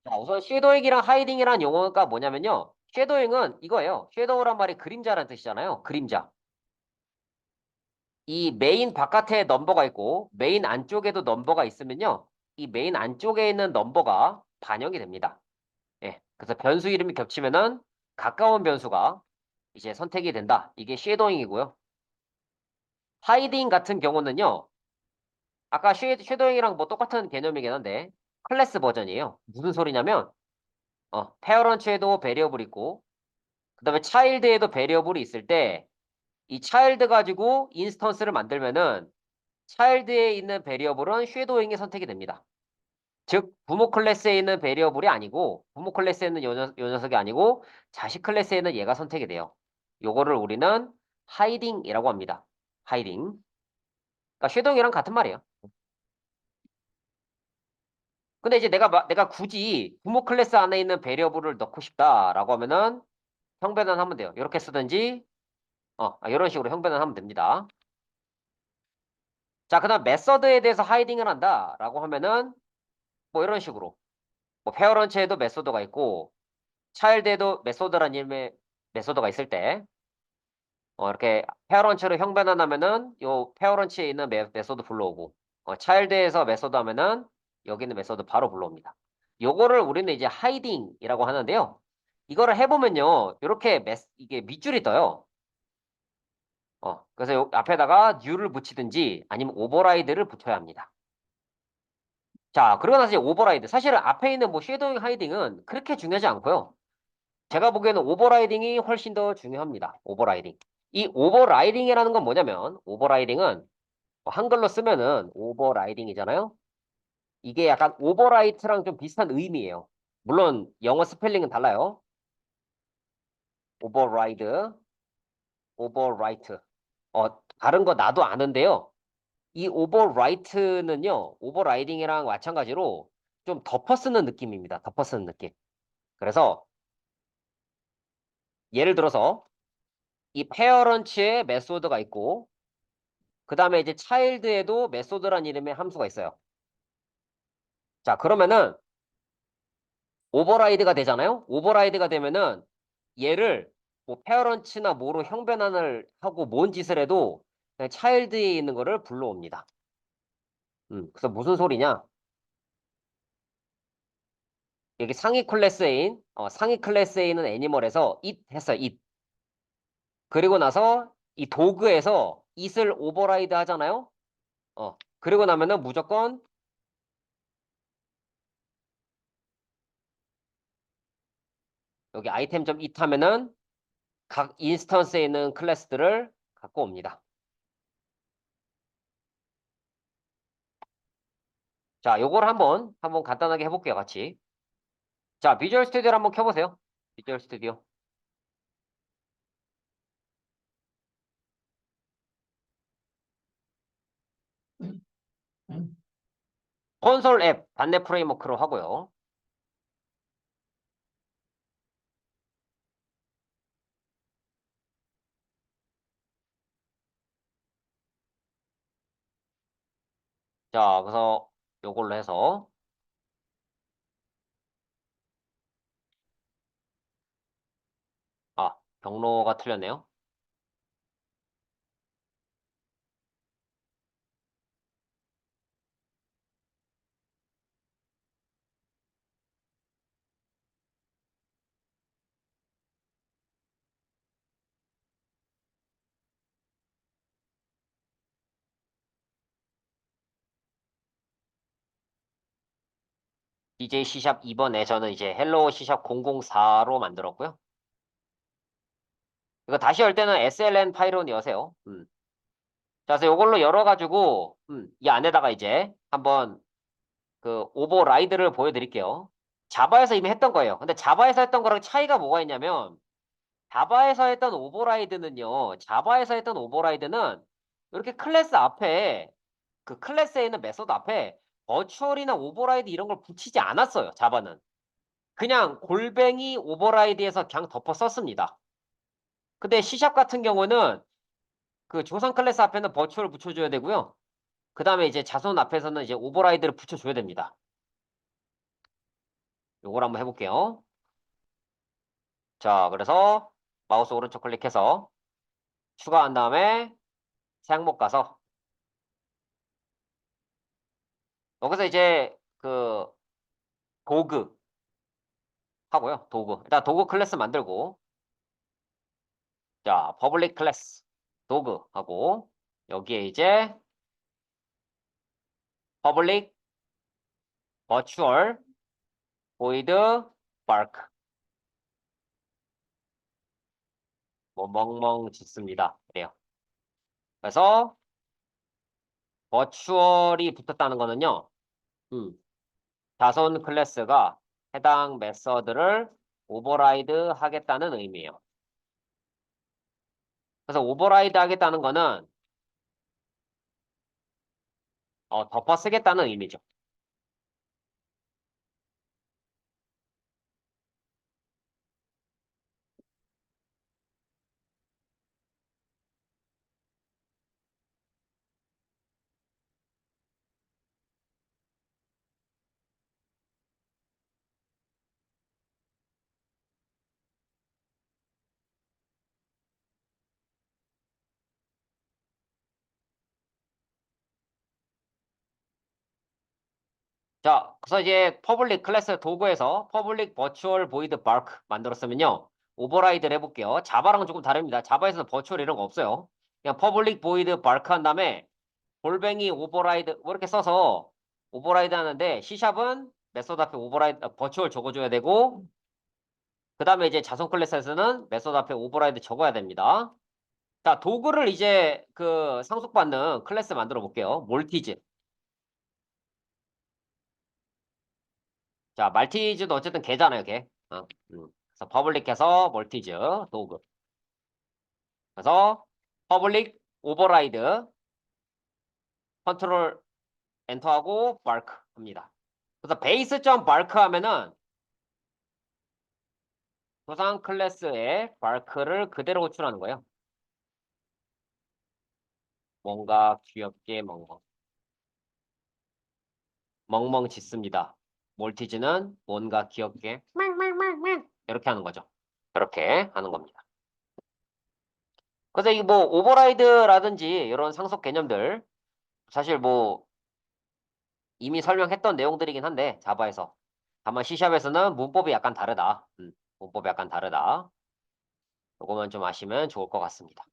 자, 우선 섀도잉이랑 하이딩이란 용어가 뭐냐면요. 섀도잉은 이거예요. 섀도우란 말이 그림자라는 뜻이잖아요. 그림자. 이 메인 바깥에 넘버가 있고 메인 안쪽에도 넘버가 있으면요. 이 메인 안쪽에 있는 넘버가 반영이 됩니다. 예. 그래서 변수 이름이 겹치면은 가까운 변수가 이제 선택이 된다. 이게 쉐도잉이고요. 하이딩 같은 경우는요. 아까 쉐도잉이랑 뭐 똑같은 개념이긴 한데 클래스 버전이에요. 무슨 소리냐면 페어런츠에도 베리어블 있고 그다음에 차일드에도 베리어블이 있을 때 이 차일드 가지고 인스턴스를 만들면은 차일드에 있는 베리어블은 쉐도잉이 선택이 됩니다. 즉 부모 클래스에 있는 베리어블이 아니고 부모 클래스에 있는 요 녀석이 아니고 자식 클래스에 있는 얘가 선택이 돼요. 요거를 우리는 하이딩이라고 합니다. 하이딩. 그러니까 쉐도잉이랑 같은 말이에요. 근데 이제 내가 굳이 부모 클래스 안에 있는 베리어블을 넣고 싶다라고 하면은 형변환하면 돼요. 이렇게 쓰든지 이런 식으로 형변환하면 됩니다. 자, 그다음 메서드에 대해서 하이딩을 한다라고 하면은 뭐 이런 식으로 뭐 페어런츠에도 메소드가 있고 차일드에도 메소드라는 이름의 메소드가 있을 때 이렇게 페어런츠를 형변환하면은 요 페어런츠에 있는 메소드 불러오고 차일드에서 메소드 하면은 여기 있는 메소드 바로 불러옵니다. 요거를 우리는 이제 하이딩이라고 하는데요. 이거를 해보면요. 이렇게 이게 밑줄이 떠요. 그래서 요 앞에다가 new를 붙이든지 아니면 오버라이드를 붙여야 합니다. 자, 그러고 나서 이제 오버라이드. 사실은 앞에 있는 뭐 쉐도잉, 하이딩은 그렇게 중요하지 않고요. 제가 보기에는 오버라이딩이 훨씬 더 중요합니다. 오버라이딩. 이 오버라이딩이라는 건 뭐냐면, 오버라이딩은 한글로 쓰면은 오버라이딩이잖아요. 이게 약간 오버라이트랑 좀 비슷한 의미예요. 물론 영어 스펠링은 달라요. 오버라이드, 오버라이트. 다른 거 나도 아는데요. 이 오버라이트는요, 오버라이딩이랑 마찬가지로 좀 덮어 쓰는 느낌입니다. 덮어 쓰는 느낌. 그래서 예를 들어서 이 페어런츠에 메소드가 있고 그 다음에 이제 차일드에도 메소드란 이름의 함수가 있어요. 자, 그러면은 오버라이드가 되잖아요. 오버라이드가 되면은 얘를 뭐 페어런츠나 뭐로 형변환을 하고 뭔 짓을 해도 그냥 차일드에 있는 거를 불러옵니다. 그래서 무슨 소리냐? 여기 상위 클래스에 있는 애니멀에서 it 했어요. it. 그리고 나서 이 도그에서 it을 오버라이드 하잖아요. 그리고 나면은 무조건 여기 item.it 하면은 각 인스턴스에 있는 클래스들을 갖고 옵니다. 자, 요걸 한번 간단하게 해볼게요, 같이. 자, 비주얼 스튜디오를 한번 켜보세요. 비주얼 스튜디오. 콘솔 앱, 단내 프레임워크로 하고요. 자, 그래서 요걸로 해서, 경로가 틀렸네요. DJ C샵 2번에 저는 이제 헬로우 C샵 004로 만들었고요. 이거 다시 열 때는 SLN 파일로 여세요. 자, 그래서 요걸로 열어가지고, 이 안에다가 이제 한번 그 오버라이드를 보여드릴게요. 자바에서 이미 했던 거예요. 근데 자바에서 했던 거랑 차이가 뭐가 있냐면, 자바에서 했던 오버라이드는 이렇게 클래스 앞에, 그 클래스에 있는 메소드 앞에 버추얼이나 오버라이드 이런 걸 붙이지 않았어요. 자바는. 그냥 골뱅이 오버라이드에서 그냥 덮어 썼습니다. 근데 C샵 같은 경우는 그 조상 클래스 앞에는 버추얼 붙여줘야 되고요. 그 다음에 이제 자손 앞에서는 이제 오버라이드를 붙여줘야 됩니다. 요걸 한번 해볼게요. 자, 그래서 마우스 오른쪽 클릭해서 추가한 다음에 새 항목 가서 여기서 이제 그 도구 하고요. 도구. 일단 도구 클래스 만들고 자, 퍼블릭 클래스 도구 하고 여기에 이제 퍼블릭 버추얼 보이드 바크 뭐 멍멍 짓습니다. 그래요. 그래서 버추얼이 붙었다는 거는요. 음, 자손 클래스가 해당 메서드를 오버라이드 하겠다는 의미예요. 그래서 오버라이드 하겠다는 거는 덮어 쓰겠다는 의미죠. 자, 그래서 이제 퍼블릭 클래스 도구에서 퍼블릭 버추얼 보이드 바크 만들었으면요. 오버라이드를 해볼게요. 자바랑 조금 다릅니다. 자바에서는 버추얼 이런 거 없어요. 그냥 퍼블릭 보이드 바크 한 다음에 골뱅이 오버라이드 뭐 이렇게 써서 오버라이드 하는데 C샵은 메소드 앞에 오버라이드 버추얼 적어줘야 되고 그 다음에 이제 자손 클래스에서는 메소드 앞에 오버라이드 적어야 됩니다. 자, 도구를 이제 그 상속받는 클래스 만들어 볼게요. 몰티즈. 자, 말티즈도 어쨌든 개잖아요, 개. 그래서 퍼블릭해서 멀티즈 도구. 그래서 퍼블릭 오버라이드 컨트롤 엔터하고 마크 합니다. 그래서 베이스.점 마크 하면은 도상 클래스의 마크를 그대로 호출하는 거예요. 뭔가 귀엽게 멍멍. 멍멍 짓습니다. 몰티즈는 뭔가 귀엽게 이렇게 하는 거죠. 그렇게 하는 겁니다. 그래서 이 뭐 오버라이드라든지 이런 상속 개념들 사실 뭐 이미 설명했던 내용들이긴 한데 자바에서 다만 C샵에서는 문법이 약간 다르다. 문법이 약간 다르다. 요거만 좀 아시면 좋을 것 같습니다.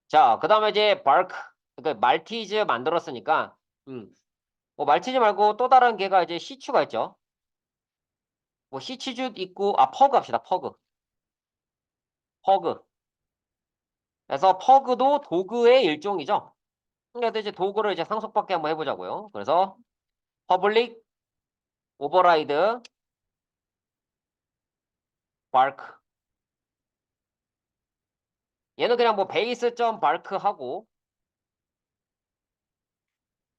자, 그 다음에 이제 바크, 그러니까 말티즈 만들었으니까 뭐 말티즈 말고 또 다른 개가 이제 시추가 있죠. 뭐 시추즈 있고 퍼그 합시다. 퍼그. 퍼그. 그래서 퍼그도 도구의 일종이죠. 그래도 이제 도구를 이제 상속받게 한번 해보자고요. 그래서 퍼블릭 오버라이드 바크 얘는 그냥 뭐 베이스.점 바크 하고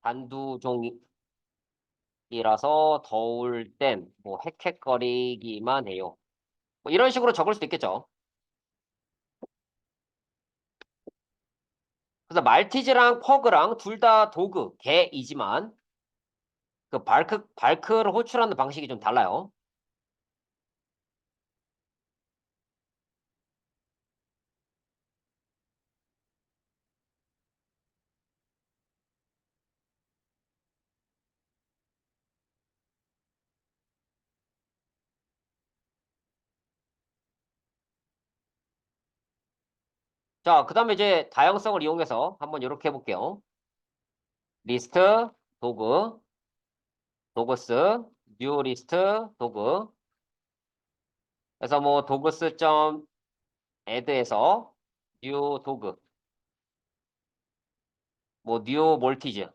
단두종이라서 더울 땐 뭐 헥헥거리기만 해요. 뭐 이런 식으로 적을 수도 있겠죠. 그래서 말티즈랑 퍼그랑 둘 다 도구, 개이지만 그 발크를 호출하는 방식이 좀 달라요. 자, 그 다음에 이제 다양성을 이용해서 한번 이렇게 해볼게요. 리스트, 도구, 도구스, 뉴 리스트, 도구. 그래서 뭐 도구스.add에서 뉴 도구, 뭐 뉴 몰티즈.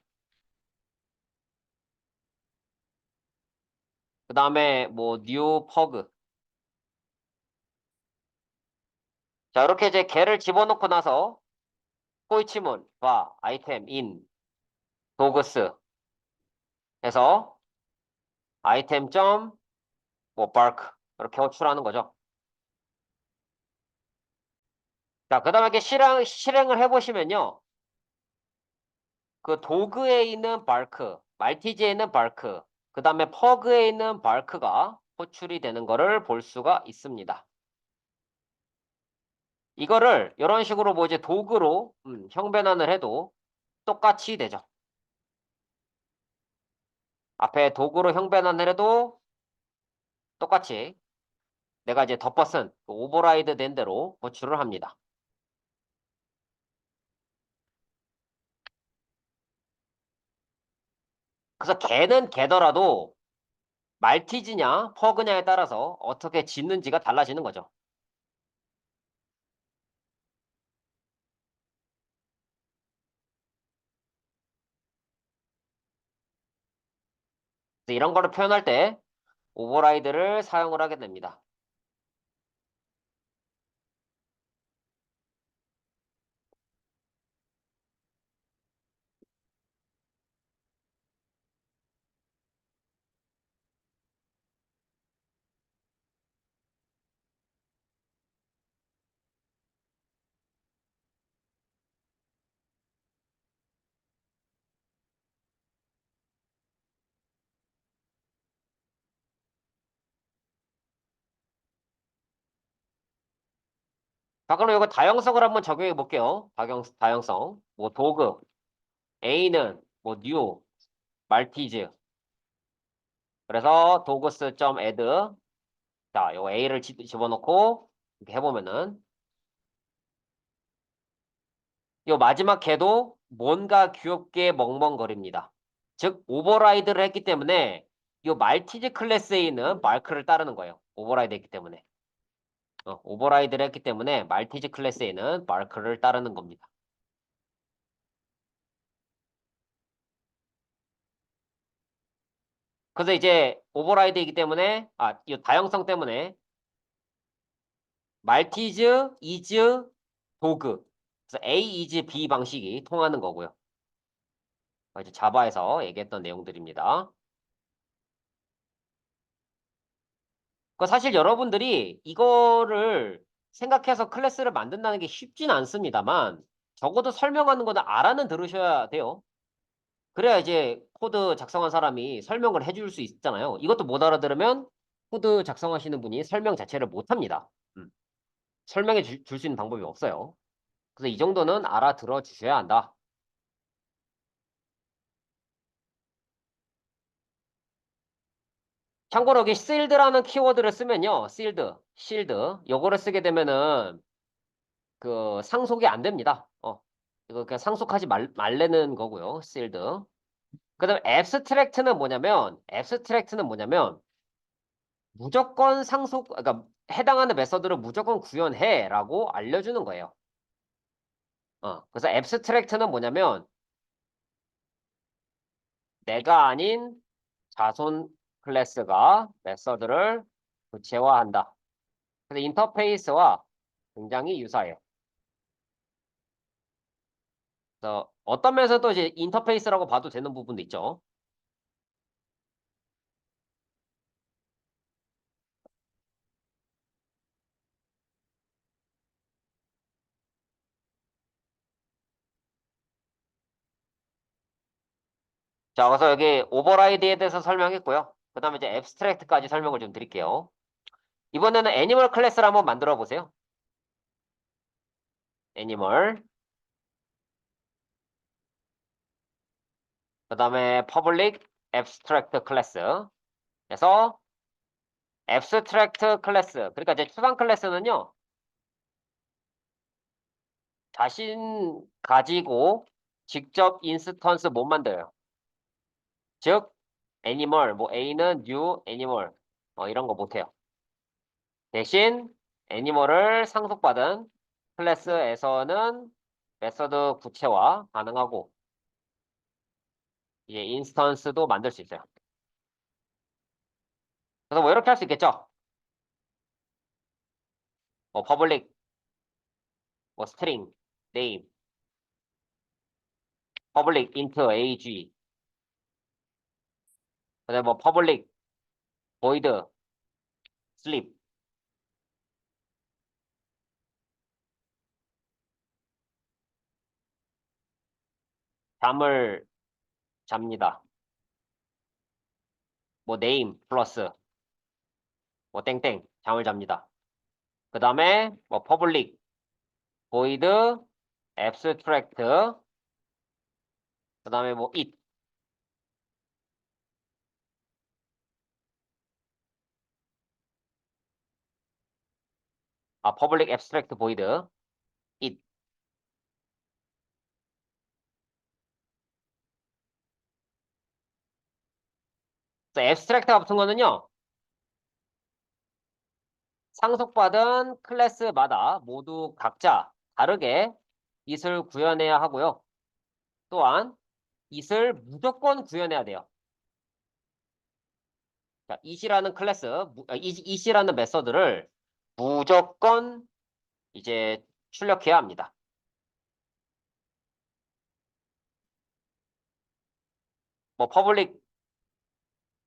그 다음에 뭐 뉴 퍼그. 자, 이렇게 이제 개를 집어넣고 나서 호이치문, 바, 아이템, 인, 도그스 해서 아이템 점, 뭐, bark 이렇게 호출하는 거죠. 자, 그 다음에 이렇게 실행을 해보시면요. 그 도그에 있는 bark, 말티즈에 있는 bark, 그 다음에 퍼그에 있는 bark가 호출이 되는 거를 볼 수가 있습니다. 이거를 이런 식으로 뭐 이제 도구로 형변환을 해도 똑같이 되죠. 앞에 도구로 형변환을 해도 똑같이 내가 이제 덧벗은 그 오버라이드 된 대로 호출을 합니다. 그래서 걔는 걔더라도 말티즈냐 퍼그냐에 따라서 어떻게 짓는지가 달라지는 거죠. 그래서 이런 거를 표현할 때 오버라이드를 사용을 하게 됩니다. 자, 그럼 이거 다형성을 한번 적용해 볼게요. 다형성. 뭐 도구, A는 뭐 new, 말티즈. 그래서 dogs.add. 자, 요 A를 집어넣고 이렇게 해보면은 요 마지막 개도 뭔가 귀엽게 멍멍거립니다. 즉 오버라이드를 했기 때문에 요 말티즈 클래스에 있는 마크를 따르는 거예요. 오버라이드 했기 때문에. 오버라이드를 했기 때문에 말티즈 클래스에 있는 마크를 따르는 겁니다. 그래서 이제 오버라이드이기 때문에 이 다형성 때문에 말티즈 is 도그. 그래서 A is B 방식이 통하는 거고요. 이제 자바에서 얘기했던 내용들입니다. 사실 여러분들이 이거를 생각해서 클래스를 만든다는 게 쉽진 않습니다만 적어도 설명하는 거는 알아는 들으셔야 돼요. 그래야 이제 코드 작성한 사람이 설명을 해줄 수 있잖아요. 이것도 못 알아들으면 코드 작성하시는 분이 설명 자체를 못 합니다. 설명해 줄 수 있는 방법이 없어요. 그래서 이 정도는 알아들어 주셔야 한다. 참고로 여기 shield라는 키워드를 쓰면요. shield, 요거를 쓰게 되면은 그 상속이 안 됩니다. 이거 그냥 상속하지 말라는 거고요. shield. 그다음에 abstract는 뭐냐면 무조건 그러니까 해당하는 메서드를 무조건 구현해라고 알려주는 거예요. 그래서 abstract는 뭐냐면 내가 아닌 자손 클래스가 메서드를 구체화한다. 그래서 인터페이스와 굉장히 유사해요. 그래서 어떤 면에서도 이제 인터페이스라고 봐도 되는 부분도 있죠. 자, 그래서 여기 오버라이드에 대해서 설명했고요. 그 다음에 이제 앱스트랙트까지 설명을 좀 드릴게요. 이번에는 애니멀 클래스를 한번 만들어 보세요. 애니멀. 그 다음에 퍼블릭 앱스트랙트 클래스. 그래서 앱스트랙트 클래스. 그러니까 이제 추상 클래스는요. 자신 가지고 직접 인스턴스 못 만들어요. 즉, 애니멀, 뭐 A는 new 애니멀. 이런 거 못해요. 대신 애니멀을 상속받은 클래스에서는 메서드 구체화 가능하고 이제 인스턴스도 만들 수 있어요. 그래서 뭐 이렇게 할 수 있겠죠. 퍼블릭, 뭐 스트링, 네임. public int ag. 그다음에 뭐 public void sleep. 잠을 잡니다. 뭐 name 플러스 뭐 땡땡 잠을 잡니다. 그다음에 뭐 public void abstract 그다음에 뭐 it. 아 public abstract void it. 그래서 abstract가 붙은 거는요. 상속받은 클래스마다 모두 각자 다르게 it을 구현해야 하고요. 또한 it을 무조건 구현해야 돼요. 자, it이라는 클래스, it이라는 메서드를 무조건 이제 출력해야 합니다. 뭐 public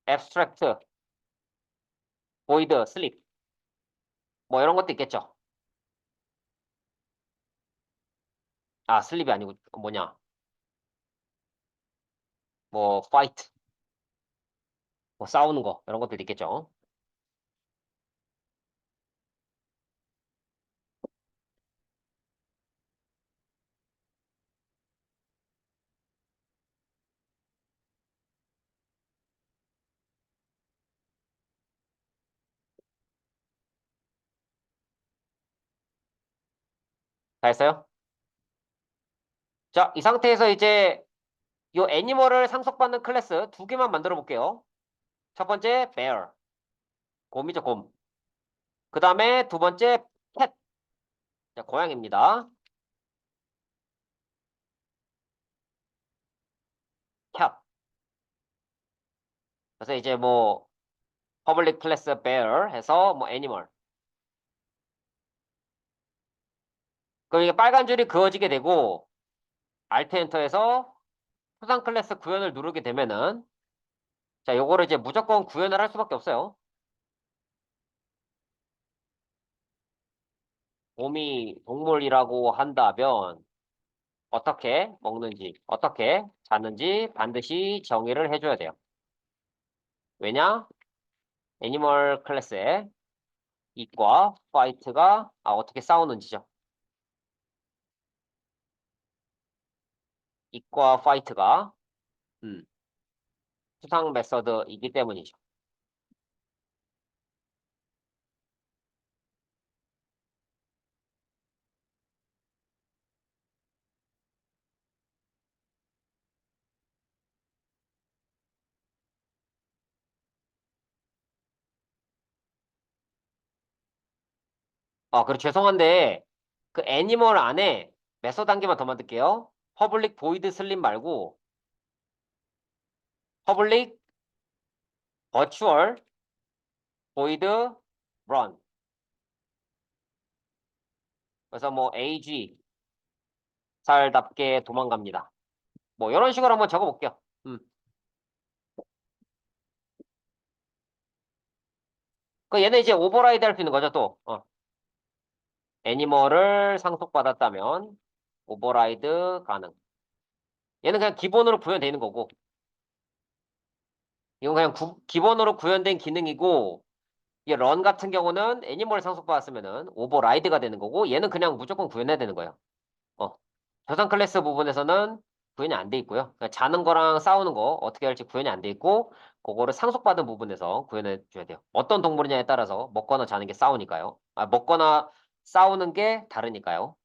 abstract void sleep 뭐 이런 것도 있겠죠. 아, 슬립이 아니고 뭐냐? 뭐 fight, 뭐 싸우는 거 이런 것도 있겠죠. 다 했어요? 자, 이 상태에서 이제 요 애니멀을 상속받는 클래스 두 개만 만들어 볼게요. 첫 번째 bear, 곰이죠, 곰. 그 다음에 두 번째 cat, 자, 고양이입니다. cat. 그래서 이제 뭐 public class bear 해서 뭐 animal. 그럼 이게 빨간 줄이 그어지게 되고 Alt 엔터에서 수상 클래스 구현을 누르게 되면은 자, 요거를 이제 무조건 구현을 할 수밖에 없어요. 곰이 동물이라고 한다면 어떻게 먹는지, 어떻게 자는지 반드시 정의를 해줘야 돼요. 왜냐? 애니멀 클래스에 it과 fight가 어떻게 싸우는지죠. it과 fight가 수상 메서드이기 때문이죠. 그리고 죄송한데 그 애니멀 안에 메서드 한 개만 더 만들게요. public void sleep 말고 public virtual void run. 그래서 뭐 ag 살답게 도망갑니다. 뭐 이런 식으로 한번 적어볼게요. 그 얘는 이제 오버라이드 할 수 있는 거죠 또. 애니멀을 상속받았다면 오버라이드 가능. 얘는 그냥 기본으로 구현되어 있는 거고 이건 그냥 기본으로 구현된 기능이고 이게 런 같은 경우는 애니멀 상속받았으면은 오버라이드가 되는 거고 얘는 그냥 무조건 구현해야 되는 거예요. 어. 저상 클래스 부분에서는 구현이 안 돼 있고요. 그러니까 자는 거랑 싸우는 거 어떻게 할지 구현이 안 돼 있고 그거를 상속받은 부분에서 구현해 줘야 돼요. 어떤 동물이냐에 따라서 먹거나 자는 게 싸우니까요. 먹거나 싸우는 게 다르니까요.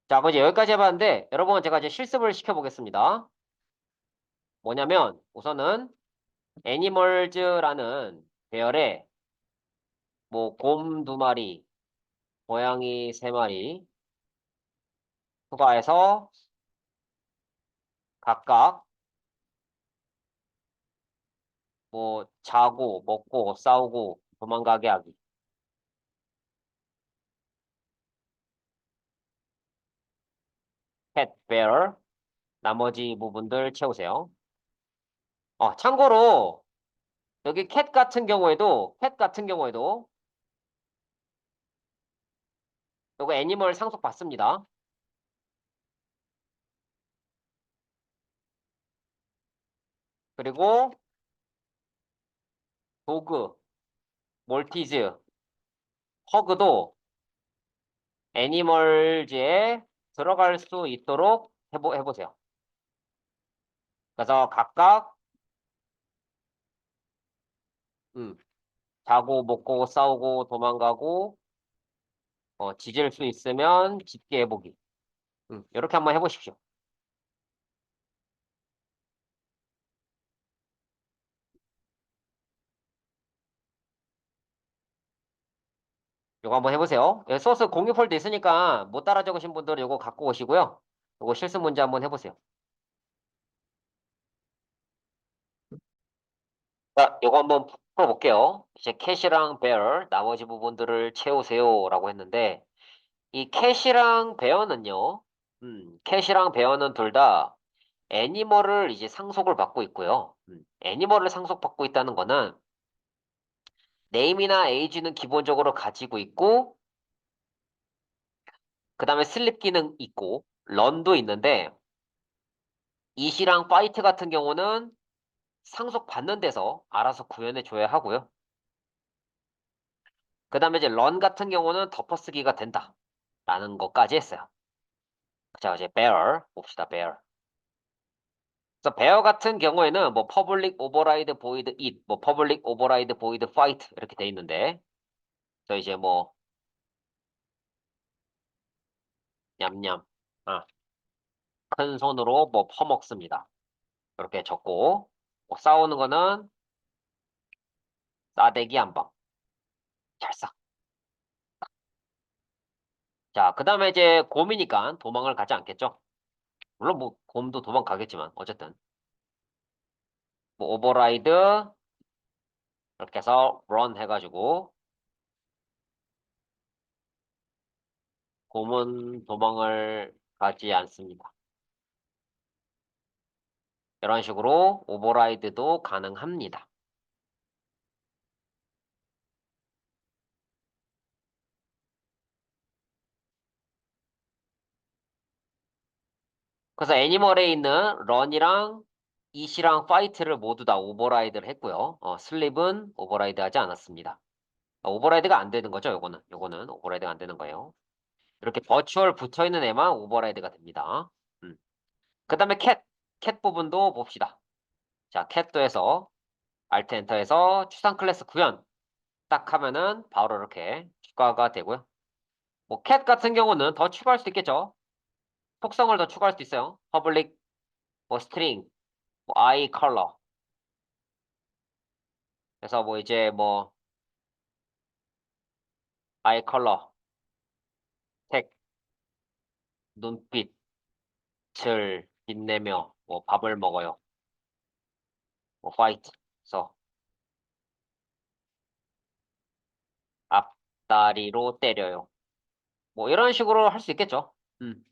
자, 그럼 이제 여기까지 해봤는데 여러분 제가 이제 실습을 시켜보겠습니다. 뭐냐면 우선은 애니멀즈라는 계열의 뭐, 곰 두 마리, 고양이 세 마리 추가해서 각각 뭐, 자고, 먹고, 싸우고, 도망가게 하기. cat, bear. 나머지 부분들 채우세요. 참고로, 여기 cat 같은 경우에도, 요거 애니멀 상속 받습니다. 그리고, 도그, 몰티즈, 허그도 애니멀즈에 들어갈 수 있도록 해보세요. 그래서 각각, 음, 자고, 먹고, 싸우고, 도망가고, 짖을 수 있으면 짖게 해보기. 이렇게 한번 해보십시오. 요거 한번 해보세요. 예, 소스 공유 폴드 있으니까 못 따라 적으신 분들은 요거 갖고 오시고요. 요거 실습 문제 한번 해보세요. 자, 요거 한번 풀어볼게요. 이제 캣이랑 베어 나머지 부분들을 채우세요라고 했는데 이 캣이랑 베어는요. 캣이랑 베어는 둘 다 애니멀을 이제 상속을 받고 있고요. 애니멀을 상속받고 있다는 거는 네임이나 에이지는 기본적으로 가지고 있고 그 다음에 슬립 기능 있고 런도 있는데 이시랑 파이트 같은 경우는 상속받는 데서 알아서 구현해 줘야 하고요. 그 다음에 이제 런 같은 경우는 덮어쓰기가 된다. 라는 것까지 했어요. 자, 이제 bear 봅시다, bear. 그래서 bear 같은 경우에는 뭐 public override void it, 뭐 public override void fight 이렇게 돼 있는데, 저 이제 뭐 냠냠, 아, 큰 손으로 뭐 퍼먹습니다. 이렇게 적고, 뭐 싸우는 거는 싸대기 한 방, 찰싹. 자, 그 다음에 이제 곰이니까 도망을 가지 않겠죠? 물론 뭐 곰도 도망가겠지만 어쨌든 뭐 오버라이드 이렇게 해서 run 해가지고 곰은 도망을 가지 않습니다. 이런 식으로 오버라이드도 가능합니다. 그래서 애니멀에 있는 run이랑 it이랑 fight를 모두 다 오버라이드를 했고요. 슬립은 오버라이드 하지 않았습니다. 오버라이드가 안 되는 거죠, 요거는 오버라이드가 안 되는 거예요. 이렇게 버추얼 붙어 있는 애만 오버라이드가 됩니다. 음. 그 다음에 캣 부분도 봅시다. 자, 캣도 해서 Alt 엔터에서 추상 클래스 구현 딱 하면은 바로 이렇게 추가가 되고요. 뭐 cat 같은 경우는 더 추가할 수 있겠죠. 속성을 더 추가할 수 있어요. public, 뭐 string, 뭐 eye color. 그래서 뭐 이제 뭐 eye color, 색, 눈빛을 빛내며 뭐 밥을 먹어요. 뭐 fight. 그래서 앞다리로 때려요. 뭐 이런 식으로 할 수 있겠죠. 음.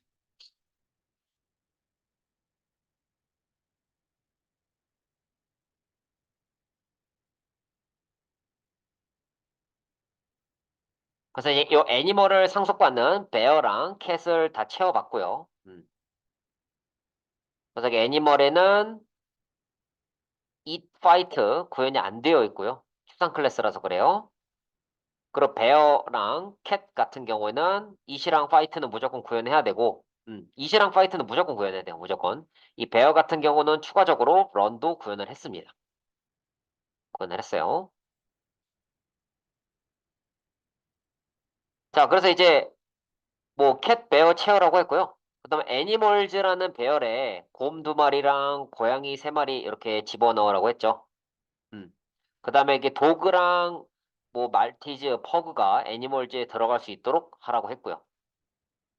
그래서 이 애니멀을 상속받는 베어랑 캣을 다 채워봤고요. 그래서 이 애니멀에는 eat, fight 구현이 안 되어 있고요. 추상 클래스라서 그래요. 그리고 베어랑 캣 같은 경우에는 eat이랑 fight는 무조건 구현해야 되고, eat이랑 fight는 무조건 구현해야 돼요. 무조건. 이 베어 같은 경우는 추가적으로 run도 구현을 했습니다. 구현을 했어요. 자, 그래서 이제 뭐 캣, 베어 체어라고 했고요. 그다음에 애니멀즈라는 배열에 곰 두 마리랑 고양이 세 마리 이렇게 집어넣으라고 했죠. 음. 그다음에 이게 도그랑 뭐 말티즈, 퍼그가 애니멀즈에 들어갈 수 있도록 하라고 했고요.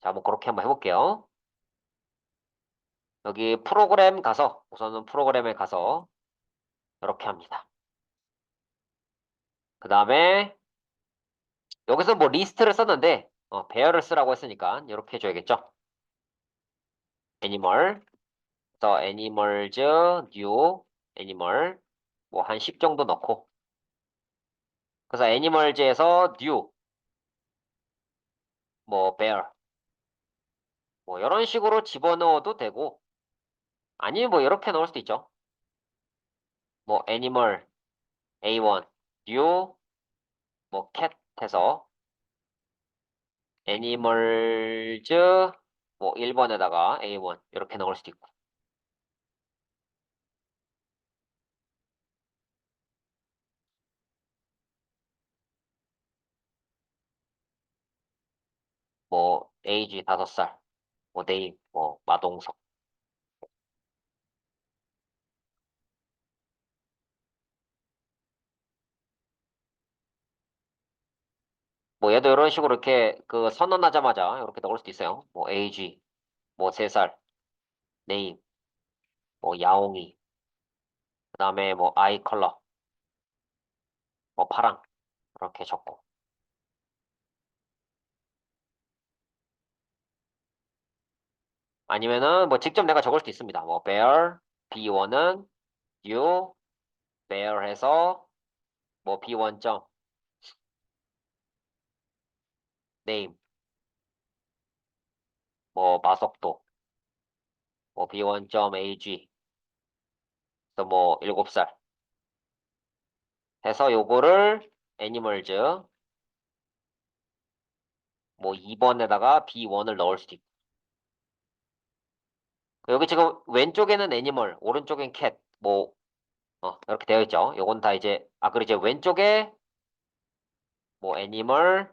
자, 뭐 그렇게 한번 해볼게요. 여기 프로그램 가서 우선은 프로그램에 가서 이렇게 합니다. 그 다음에 여기서 뭐 리스트를 썼는데 배열을 쓰라고 했으니까 이렇게 해줘야겠죠. 애니멀, 그래서 애니멀즈, 뉴, 애니멀 뭐 한 10 정도 넣고 그래서 애니멀즈에서 뉴, 뭐 bear 뭐 이런 식으로 집어넣어도 되고 아니면 뭐 이렇게 넣을 수도 있죠. 뭐 애니멀 A1, 뉴, 뭐 cat 해서 애니멀즈 뭐 1번에다가 A1 이렇게 넣을 수도 있고 뭐 에이지 5살, 뭐 네임, 뭐 마동석 뭐 얘도 이런 식으로 이렇게 그 선언하자마자 이렇게 넣을 수도 있어요. 뭐 에이지 뭐 3살, 네임, 뭐 야옹이 그다음에 뭐 아이 컬러, 뭐 파랑 이렇게 적고 아니면은 뭐 직접 내가 적을 수도 있습니다. 뭐 bear B1은 you bear 해서 뭐 B1 점 name 뭐 마석도 뭐 B1 점 AG 그래서 뭐 7살 해서 요거를 애니멀즈 뭐 2번에다가 B1을 넣을 수도 있고 여기 지금 왼쪽에는 애니멀 오른쪽엔 캣 뭐 이렇게 되어 있죠. 요건 다 이제 그리고 이제 왼쪽에 뭐 애니멀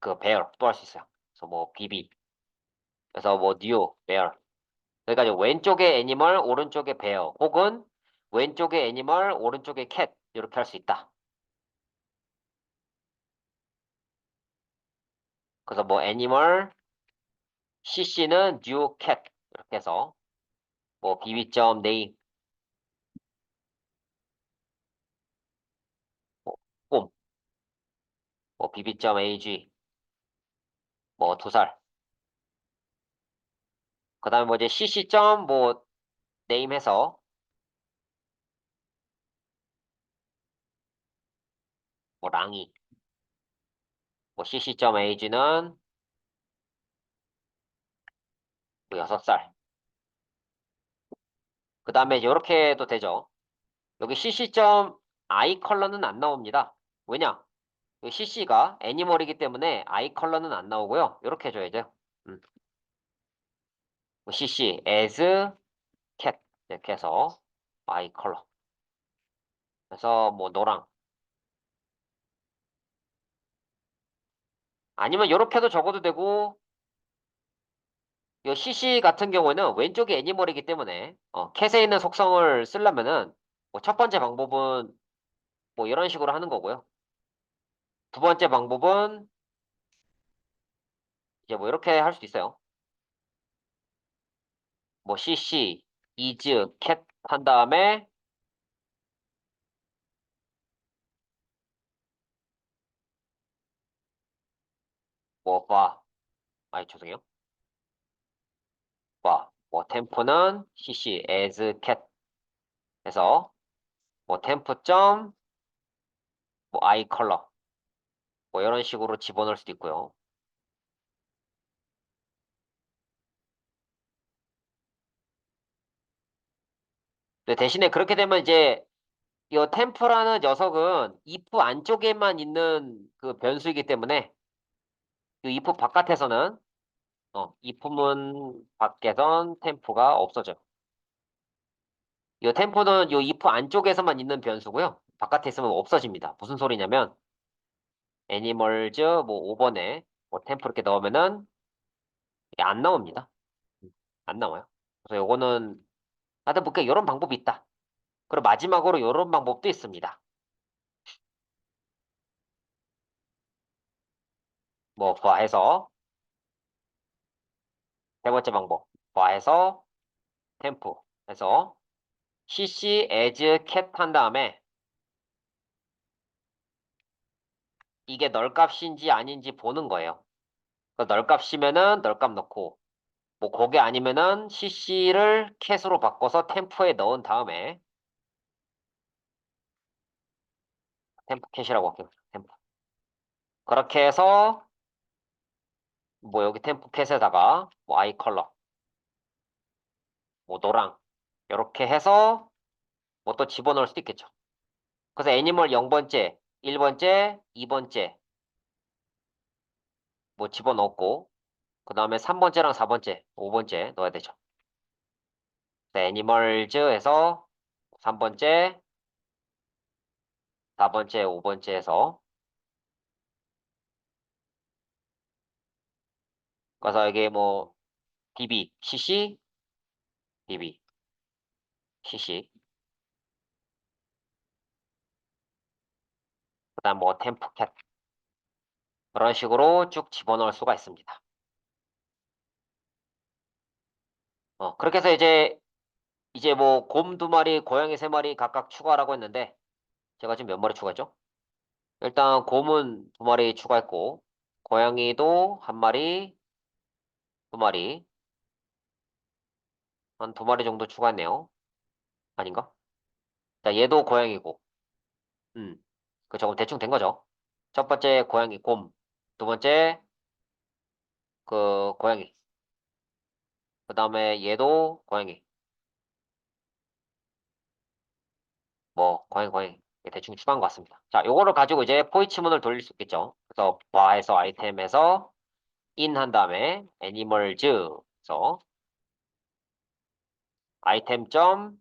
그 bear 또 할 수 있어요. 그래서 뭐 BB 그래서 뭐 new bear 그러니까 이제 왼쪽에 애니멀, 오른쪽에 베어, 혹은 왼쪽에 애니멀, 오른쪽에 캣 이렇게 할 수 있다. 그래서 뭐 애니멀, CC는 new cat 이렇게 해서 뭐 비비점 네임, 뭐 꼼, 뭐 비비점 AG, 뭐 2살. 그다음에 뭐 이제 CC점 뭐 네임 해서 뭐 랑이, 뭐 CC점 AG는 뭐 6살. 그다음에 이렇게 해도 되죠. 여기 CC점 I 컬러는 안 나옵니다. 왜냐? CC가 애니멀이기 때문에 아이 컬러는 안 나오고요. 이렇게 해줘야죠. 음. CC as cat 이렇게 해서 아이 컬러. 그래서 뭐 노랑. 아니면 이렇게도 적어도 되고 이 CC 같은 경우에는 왼쪽이 애니멀이기 때문에 캣에 있는 속성을 쓰려면은 뭐첫 번째 방법은 뭐 이런 식으로 하는 거고요. 두 번째 방법은 이제 뭐 이렇게 할 수도 있어요. 뭐 CC is cat 한 다음에 뭐 봐. 죄송해요. 뭐 템프는 cc as cat 해서 뭐 템프 점 뭐 아이 컬러 뭐 이런 식으로 집어넣을 수도 있고요. 근데 대신에 그렇게 되면 이제 이 템프라는 녀석은 if 안쪽에만 있는 그 변수이기 때문에 이 if 바깥에서는 if문 밖에선 템프가 없어져요. 이 템프는 이 if 안쪽에서만 있는 변수고요. 바깥에 있으면 없어집니다. 무슨 소리냐면 애니멀즈 뭐 5번에 뭐 템프 이렇게 넣으면은 이게 안 나옵니다. 안 나와요. 그래서 요거는 하여튼 뭐 이런 방법이 있다. 그리고 마지막으로 이런 방법도 있습니다. 뭐, 부화해서, 세 번째 방법. 부화해서, 템프 해서, cc as cat 한 다음에, 이게 널값인지 아닌지 보는 거예요. 널값이면은 널값 넣고, 뭐, 그게 아니면은 cc를 cat으로 바꿔서 템프에 넣은 다음에, 템프 cat이라고 할게요. 템프. 그렇게 해서, 뭐, 여기 템프 cat에다가, 뭐, 아이 컬러, 뭐, 노랑, 이렇게 해서, 뭐 또 집어넣을 수도 있겠죠. 그래서 애니멀 0번째, 1번째, 2번째 뭐 집어넣고 그 다음에 3번째랑 4번째, 5번째 넣어야 되죠. 애니멀즈에서 3번째, 4번째, 5번째에서 그래서 이게 뭐 DB, CC, DB, CC 그 다음 뭐 템프캣 그런 식으로 쭉 집어넣을 수가 있습니다. 그렇게 해서 이제 뭐 곰 2마리, 고양이 3마리 각각 추가하라고 했는데 제가 지금 몇 마리 추가했죠? 일단 곰은 2마리 추가했고 고양이도 1마리, 2마리 한 2마리 정도 추가했네요. 아닌가? 자, 얘도 고양이고. 그쵸. 그럼 대충 된 거죠. 첫 번째 고양이 곰. 두 번째 고양이. 그 다음에 얘도 고양이. 뭐 고양이. 예, 대충 추가한 것 같습니다. 자, 요거를 가지고 이제 포이치문을 돌릴 수 있겠죠. 그래서 바에서 아이템에서 in 한 다음에 animals에서 아이템 점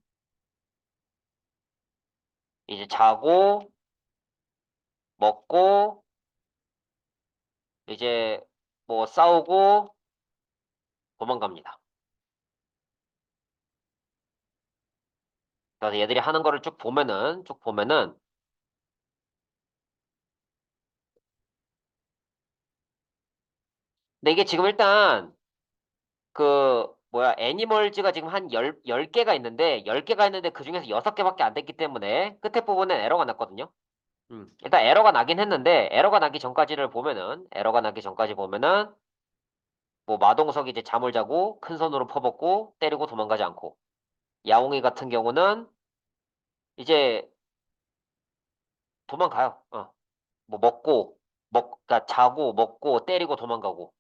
이제 자고 먹고 이제 뭐 싸우고 도망갑니다. 그래서 얘들이 하는 거를 쭉 보면은 근데 이게 지금 일단 애니멀즈가 지금 한 10개가 있는데, 10개가 있는데 그 중에서 6개밖에 안 됐기 때문에 끝에 부분엔 에러가 났거든요. 일단 에러가 나긴 했는데, 에러가 나기 전까지 보면은, 뭐 마동석이 이제 잠을 자고 큰 손으로 퍼붓고 때리고 도망가지 않고, 야옹이 같은 경우는 이제 도망가요. 뭐 그러니까 자고 먹고 때리고 도망가고.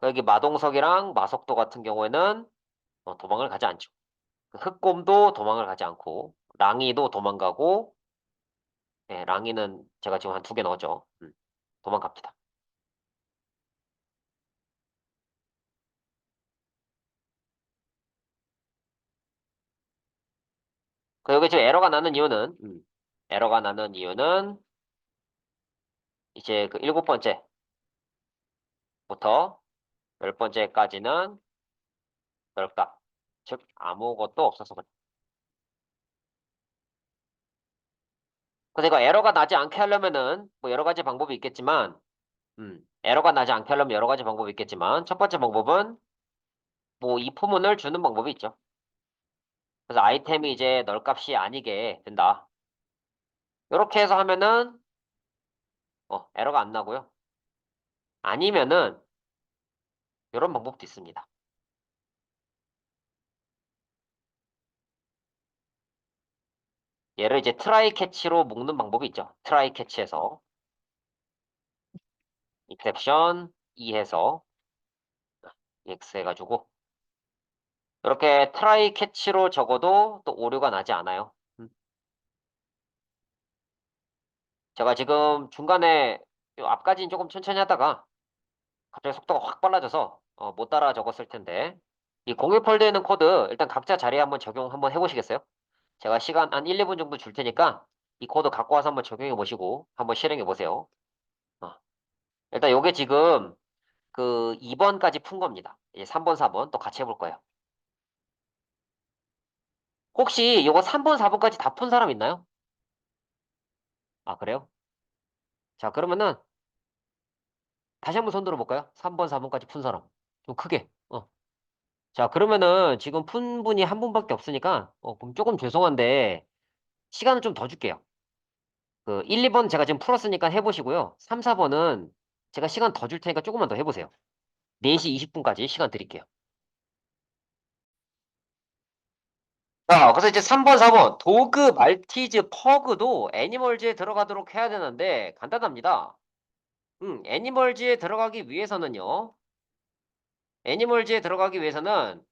여기 마동석이랑 마석도 같은 경우에는 도망을 가지 않죠. 그 흑곰도 도망을 가지 않고 랑이도 도망가고 예, 랑이는 제가 지금 한 2개 넣었죠. 도망갑니다. 그 여기 지금 에러가 나는 이유는 이제 그 7번째부터 10번째까지는 넓다. 즉 아무것도 없어서 그래. 그래서 이거 에러가 나지 않게 하려면은 뭐 여러 가지 방법이 있겠지만 에러가 나지 않게 하려면 여러 가지 방법이 있겠지만 첫 번째 방법은 뭐 이 포문을 주는 방법이 있죠. 그래서 아이템이 이제 널값이 아니게 된다. 이렇게 해서 하면은 에러가 안 나고요. 아니면은 이런 방법도 있습니다. 얘를 이제 트라이 캐치로 묶는 방법이 있죠. 트라이 캐치에서 exception E 해서 EX 해가지고 이렇게 트라이 캐치로 적어도 또 오류가 나지 않아요. 제가 지금 중간에 요 앞까지는 조금 천천히 하다가 갑자기 속도가 확 빨라져서 못 따라 적었을 텐데 이 공유 폴드에 있는 코드 일단 각자 자리에 한번 적용 한번 해보시겠어요? 제가 시간 한 1, 2분 정도 줄 테니까 이 코드 갖고 와서 한번 적용해 보시고 한번 실행해 보세요. 어, 일단 요게 지금 그 2번까지 푼 겁니다. 이제 3번, 4번 또 같이 해볼 거예요. 혹시 이거 3번, 4번까지 다 푼 사람 있나요? 아, 그래요? 자, 그러면은 다시 한번 손 들어볼까요? 3번, 4번까지 푼 사람. 좀 크게. 자, 그러면은 지금 푼 분이 한 분밖에 없으니까, 그럼 조금 죄송한데, 시간을 좀 더 줄게요. 그 1, 2번 제가 지금 풀었으니까 해보시고요. 3, 4번은 제가 시간 더 줄 테니까 조금만 더 해보세요. 4시 20분까지 시간 드릴게요. 자, 그래서 이제 3번, 4번. 도그, 말티즈, 퍼그도 애니멀즈에 들어가도록 해야 되는데, 간단합니다. 애니멀즈에 들어가기 위해서는요, 애니멀즈에 들어가기 위해서는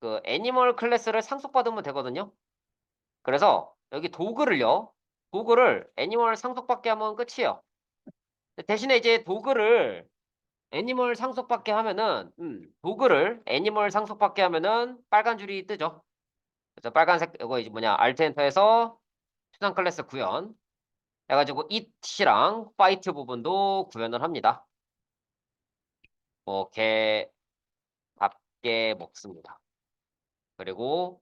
그 애니멀 클래스를 상속받으면 되거든요. 그래서 여기 도구를 애니멀 상속받게 하면 끝이에요. 대신에 이제 애니멀 상속받게 하면은, 도구를 애니멀 상속받게 하면은 빨간 줄이 뜨죠. 그래서 빨간색, 이거 이제 뭐냐, 알트 엔터에서 추상 클래스 구현 해가지고 it이랑 fight 부분도 구현을 합니다. 뭐, 개, 밥게 먹습니다. 그리고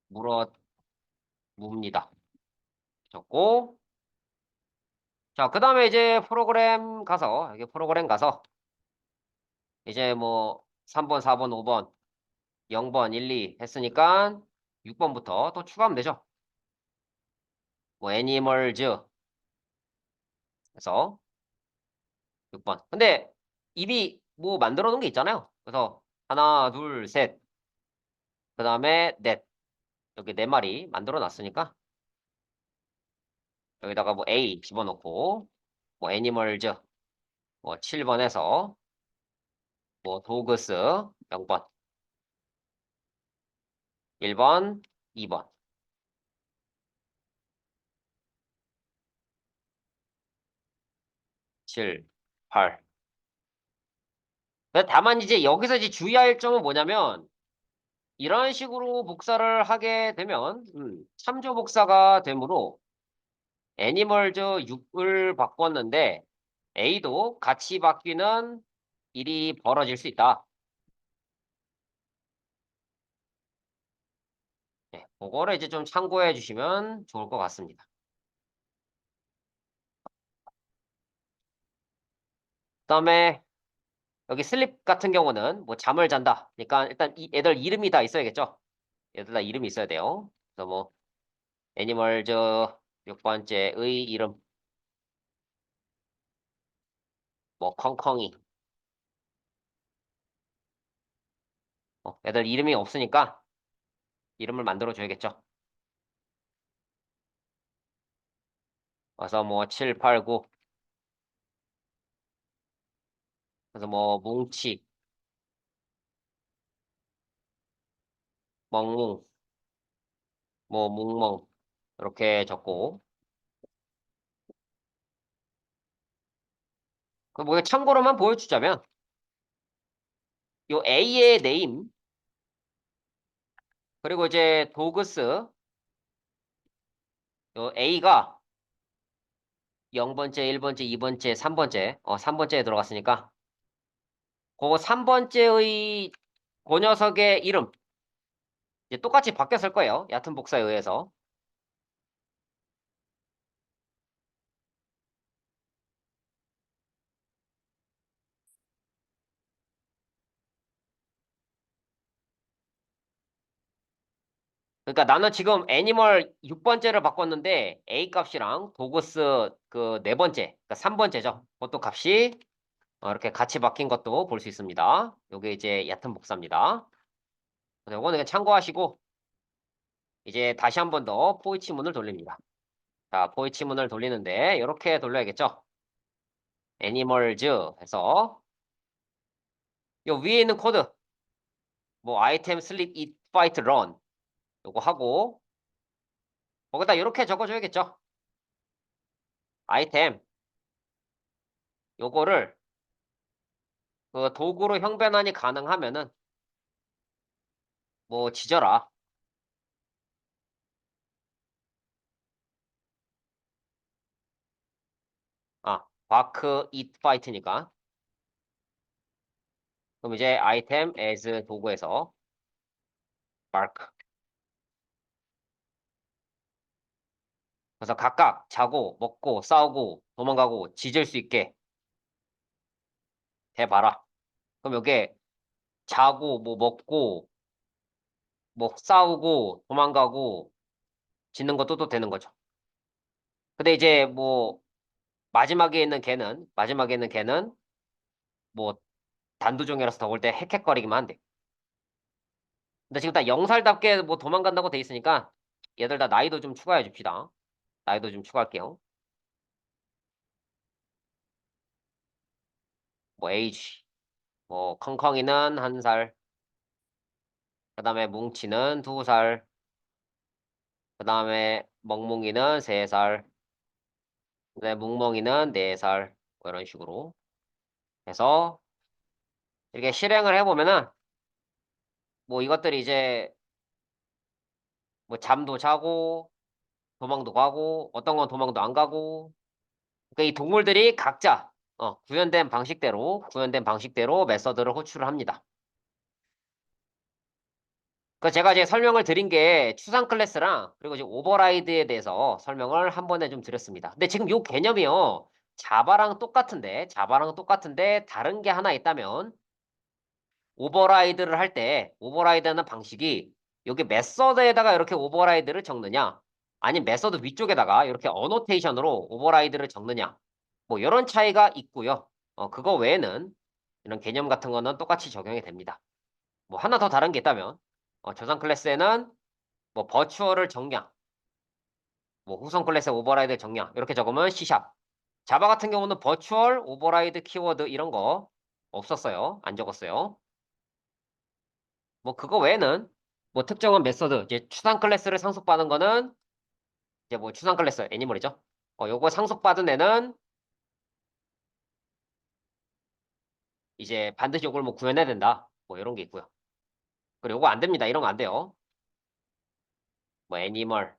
물어, 묵니다. 적고, 자, 그 다음에 이제 프로그램 가서, 이제 뭐, 3번, 4번, 5번, 0번, 1, 2 했으니까 6번부터 또 추가하면 되죠. 뭐, 애니멀즈 해서 6번. 근데 이미 뭐 만들어 놓은 게 있잖아요. 그래서 하나, 둘, 셋, 그 다음에 넷. 여기 네 마리 만들어 놨으니까 여기다가 뭐 A 집어넣고, 뭐 애니멀즈, 뭐 7번에서 뭐 도그스 0번, 1번, 2번, 7, 8. 다만 이제 여기서 이제 주의할 점은 뭐냐면 이런 식으로 복사를 하게 되면 참조 복사가 되므로 애니멀즈 6을 바꿨는데 A도 같이 바뀌는 일이 벌어질 수 있다. 네, 그거를 이제 좀 참고해 주시면 좋을 것 같습니다. 그다음에 여기 슬립 같은 경우는 뭐 잠을 잔다. 그러니까 일단 이 애들 이름이 다 있어야겠죠. 얘들 다 이름이 있어야 돼요. 그래서 뭐 애니멀즈 6번째의 이름 뭐 컹컹이. 애들 이름이 없으니까 이름을 만들어 줘야겠죠. 그래서 뭐 7, 8, 9. 그래서 뭐 뭉치, 멍뭉, 뭐 뭉멍 이렇게 적고. 그뭐 참고로만 보여주자면 요 A의 네임 그리고 이제 도그스 요 A가 0번째, 1번째, 2번째, 3번째 3번째에 들어갔으니까 그거 3번째의 그 녀석의 이름 이제 똑같이 바뀌었을 거예요. 얕은 복사에 의해서. 그러니까 나는 지금 애니멀 6번째를 바꿨는데 A 값이랑 도그스 그 네 번째, 그러니까 3번째죠. 그것도 값이 이렇게 같이 바뀐 것도 볼 수 있습니다. 요게 이제 얕은 복사입니다. 그래서 요거는 그냥 참고하시고 이제 다시 한 번 더 포이치문을 돌립니다. 자, 포이치문을 돌리는데 이렇게 돌려야겠죠? 애니멀즈 해서 요 위에 있는 코드 뭐 아이템 슬립 잇 파이트 런 요거 하고 거기다 이렇게 적어줘야겠죠? 아이템 요거를 그 도구로 형변환이 가능하면은 뭐 지져라. 바크 잇 파이트니까 그럼 이제 아이템 as 도구에서 bark. 그래서 각각 자고, 먹고, 싸우고, 도망가고, 짖을 수 있게 해봐라. 그럼 여기에 자고, 뭐 먹고, 뭐 싸우고, 도망가고, 짖는 것도 또 되는 거죠. 근데 이제 뭐 마지막에 있는 걔는 뭐 단두종이라서 더울 때 헥헥거리기만 한대. 근데 지금 다 영살답게 뭐 도망간다고 돼 있으니까 얘들 다 나이도 좀 추가해 줍시다. 나이도 좀 추가할게요. 뭐 에이지, 뭐 컹컹이는 1살, 그다음에 뭉치는 2살, 그다음에 멍뭉이는 3살, 그다음에 뭉멍이는 4살, 뭐 이런 식으로 해서 이렇게 실행을 해보면은 뭐 이것들이 이제 뭐 잠도 자고 도망도 가고 어떤 건 도망도 안 가고 그러니까 이 동물들이 각자 구현된 방식대로 메서드를 호출을 합니다. 그 제가 이제 설명을 드린 게 추상 클래스랑 그리고 이제 오버라이드에 대해서 설명을 한 번에 좀 드렸습니다. 근데 지금 요 개념이요. 자바랑 똑같은데 다른 게 하나 있다면 오버라이드를 할 때 오버라이드하는 방식이 여기 메서드에다가 이렇게 오버라이드를 적느냐 아니면 메서드 위쪽에다가 이렇게 어노테이션으로 오버라이드를 적느냐 뭐 이런 차이가 있고요. 그거 외에는 이런 개념 같은 거는 똑같이 적용이 됩니다. 뭐 하나 더 다른 게 있다면 저장 클래스에는 뭐 버추얼을 정량, 뭐 후성 클래스 오버라이드 정량 이렇게 적으면 C샵. 자바 같은 경우는 버추얼 오버라이드 키워드 이런 거 없었어요. 안 적었어요. 뭐 그거 외에는 뭐 특정한 메서드 이제 추상 클래스를 상속받은 거는 이제 뭐 추상 클래스 애니멀이죠. 요거 상속받은 애는 이제 반드시 요걸 뭐 구현해야 된다. 뭐 이런 게 있고요. 그리고 요거 안 됩니다. 이런 거 안 돼요. 뭐 애니멀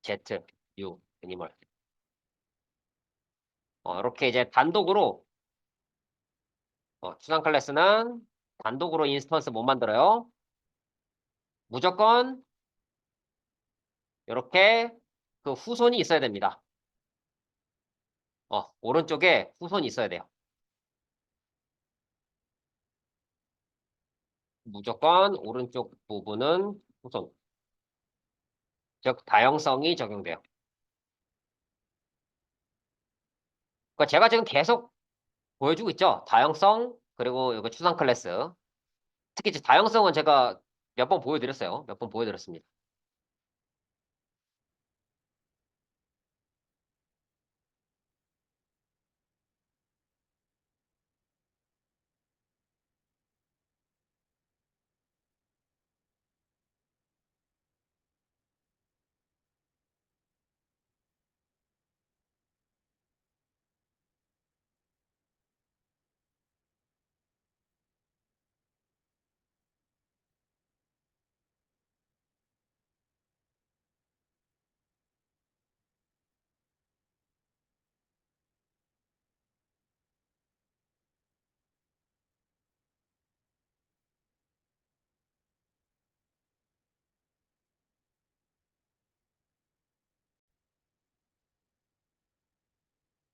Z U 애니멀 이렇게 이제 단독으로 추상 클래스는 단독으로 인스턴스 못 만들어요. 무조건 이렇게 그 후손이 있어야 됩니다. 오른쪽에 후손이 있어야 돼요. 무조건 오른쪽 부분은 후손. 즉 다형성이 적용돼요. 그러니까 제가 지금 계속 보여주고 있죠. 다형성 그리고 이거 추상 클래스. 특히 이제 다형성은 제가 몇 번 보여드렸어요. 몇 번 보여드렸습니다.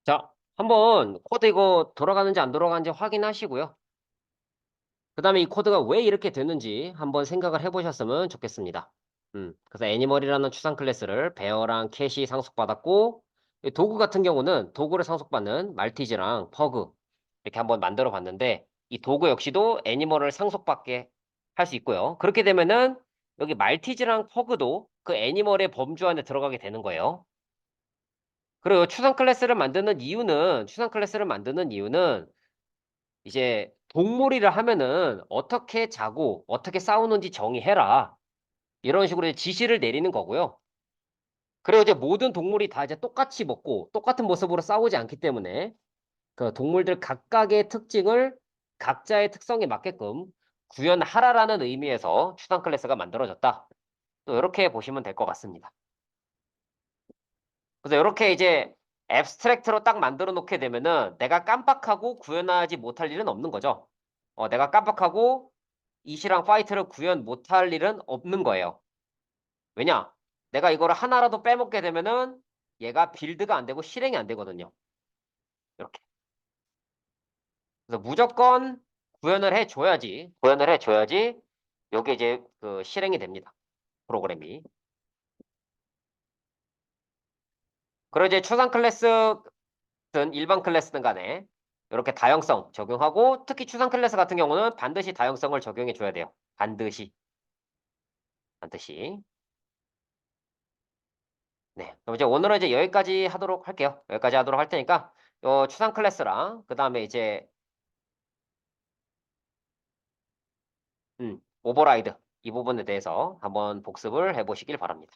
자, 한번 코드 이거 돌아가는지 안 돌아가는지 확인하시고요. 그 다음에 이 코드가 왜 이렇게 됐는지 한번 생각을 해보셨으면 좋겠습니다. 그래서 애니멀이라는 추상 클래스를 베어랑 캣이 상속받았고, 이 도구 같은 경우는 도구를 상속받는 말티즈랑 퍼그 이렇게 한번 만들어 봤는데, 이 도구 역시도 애니멀을 상속받게 할 수 있고요. 그렇게 되면은 여기 말티즈랑 퍼그도 그 애니멀의 범주 안에 들어가게 되는 거예요. 그리고 추상 클래스를 만드는 이유는 이제 동물이라 하면은 어떻게 자고 어떻게 싸우는지 정의해라. 이런 식으로 이제 지시를 내리는 거고요. 그리고 이제 모든 동물이 다 이제 똑같이 먹고 똑같은 모습으로 싸우지 않기 때문에 그 동물들 각각의 특징을 각자의 특성에 맞게끔 구현하라라는 의미에서 추상 클래스가 만들어졌다. 또 이렇게 보시면 될 것 같습니다. 그래서 이렇게 이제 앱스트랙트로 딱 만들어 놓게 되면은 내가 깜빡하고 구현하지 못할 일은 없는 거죠. 내가 깜빡하고 이시랑 파이트를 구현 못할 일은 없는 거예요. 왜냐? 내가 이거를 하나라도 빼먹게 되면은 얘가 빌드가 안 되고 실행이 안 되거든요. 이렇게. 그래서 무조건 구현을 해줘야지 요게 이제 그 실행이 됩니다. 프로그램이. 그리고 이제 추상 클래스든 일반 클래스든 간에 이렇게 다형성 적용하고 특히 추상 클래스 같은 경우는 반드시 다형성을 적용해 줘야 돼요. 반드시. 네. 그럼 이제 오늘은 이제 여기까지 하도록 할게요. 여기까지 하도록 할 테니까 요 추상 클래스랑 그다음에 이제 오버라이드 이 부분에 대해서 한번 복습을 해보시길 바랍니다.